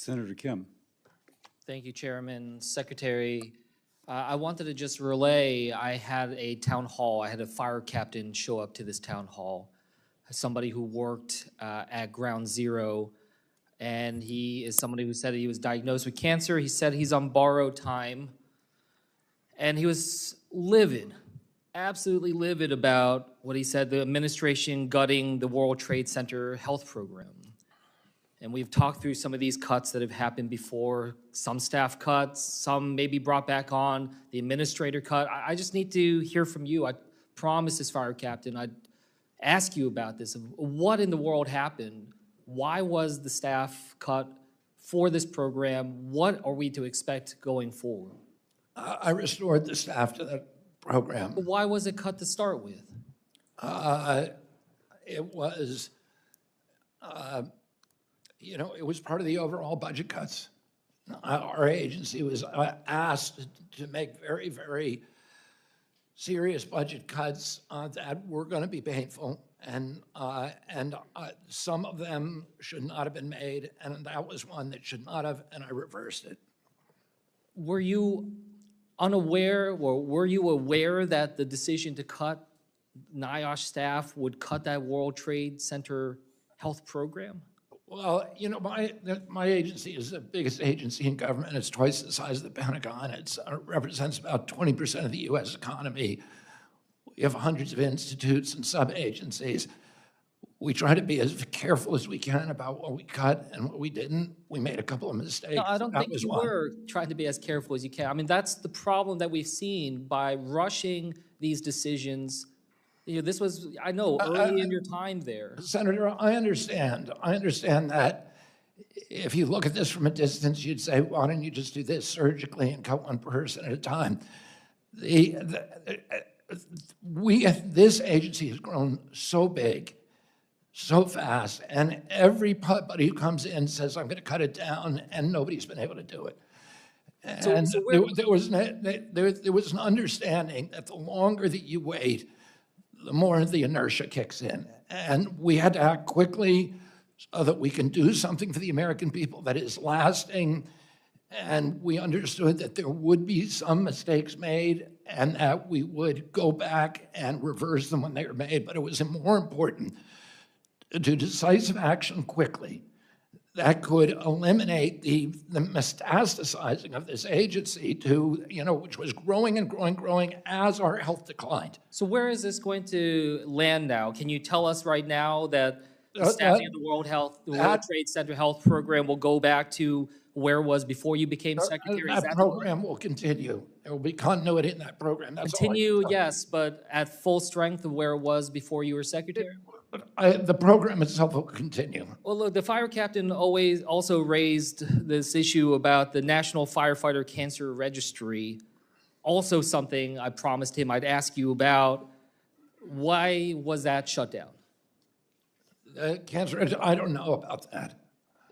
Senator Kim. Thank you, Chairman. Secretary, I wanted to just relay, I had a town hall, I had a fire captain show up to this town hall, somebody who worked at Ground Zero, and he is somebody who said he was diagnosed with cancer. He said he's on borrowed time, and he was livid, absolutely livid about what he said, the administration gutting the World Trade Center health program. And we've talked through some of these cuts that have happened before, some staff cuts, some maybe brought back on, the administrator cut. I just need to hear from you. I promised this fire captain I'd ask you about this. What in the world happened? Why was the staff cut for this program? What are we to expect going forward? I restored the staff to that program. But why was it cut to start with? It was, it was part of the overall budget cuts. Our agency was asked to make very, very serious budget cuts that were going to be painful, and some of them should not have been made, and that was one that should not have, and I reversed it. Were you unaware, or were you aware that the decision to cut NIOSH staff would cut that World Trade Center health program? Well, my agency is the biggest agency in government. It's twice the size of the Pentagon. It represents about 20% of the U.S. economy. We have hundreds of institutes and sub-agencies. We try to be as careful as we can about what we cut and what we didn't. We made a couple of mistakes. No, I don't think you were trying to be as careful as you can. I mean, that's the problem that we've seen by rushing these decisions. This was, I know, early in your time there. Senator, I understand that if you look at this from a distance, you'd say, why don't you just do this surgically and cut one person at a time? This agency has grown so big, so fast, and everybody who comes in says, I'm going to cut it down, and nobody's been able to do it. And there was an understanding that the longer that you wait, the more the inertia kicks in. And we had to act quickly so that we can do something for the American people that is lasting. And we understood that there would be some mistakes made and that we would go back and reverse them when they were made. But it was more important to do decisive action quickly that could eliminate the metastasizing of this agency to, which was growing and growing as our health declined. So where is this going to land now? Can you tell us right now that the staffing of the World Trade Center health program will go back to where it was before you became secretary? That program will continue. There will be continuity in that program. That's continue, yes, but at full strength of where it was before you were secretary? The program itself will continue. Well, look, the fire captain also raised this issue about the National Firefighter Cancer Registry, also something I promised him I'd ask you about. Why was that shut down? Cancer Registry, I don't know about that.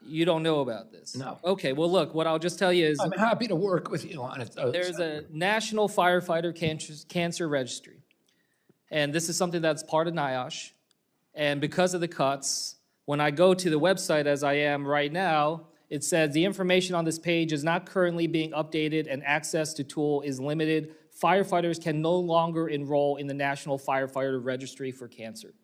You don't know about this? No. Okay, well, look, what I'll just tell you is... I'm happy to work with you on it, though. There's a National Firefighter Cancer Registry, and this is something that's part of NIOSH. And because of the cuts, when I go to the website as I am right now, it says the information on this page is not currently being updated and access to tool is limited. Firefighters can no longer enroll in the National Firefighter Registry for Cancer.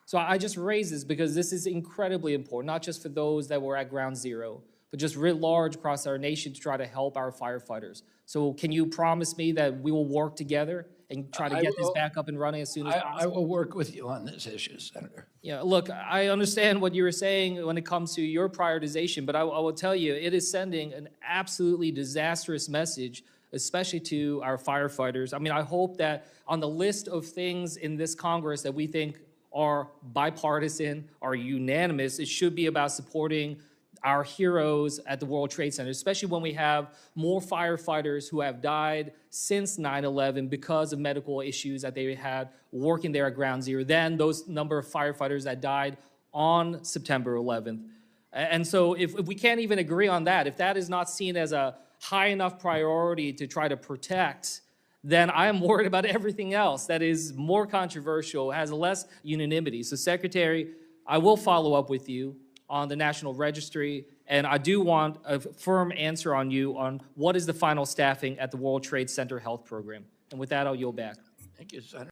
So I just raise this because this is incredibly important, not just for those that were at Ground Zero, but just writ large across our nation to try to help our firefighters. So can you promise me that we will work together and try to get this back up and running as soon as possible? I will work with you on this issue, Senator. Yeah, look, I understand what you were saying when it comes to your prioritization, but I will tell you, it is sending an absolutely disastrous message, especially to our firefighters. I mean, I hope that on the list of things in this Congress that we think are bipartisan, are unanimous, it should be about supporting our heroes at the World Trade Center, especially when we have more firefighters who have died since 9/11 because of medical issues that they had working there at Ground Zero than those number of firefighters that died on September 11th. And so if we can't even agree on that, if that is not seen as a high enough priority to try to protect, then I am worried about everything else that is more controversial, has less unanimity. So, Secretary, I will follow up with you on the National Registry And I do want a firm answer on you on what is the final staffing at the World Trade Center Health Program. And with that, I'll yield back. Thank you, Senator.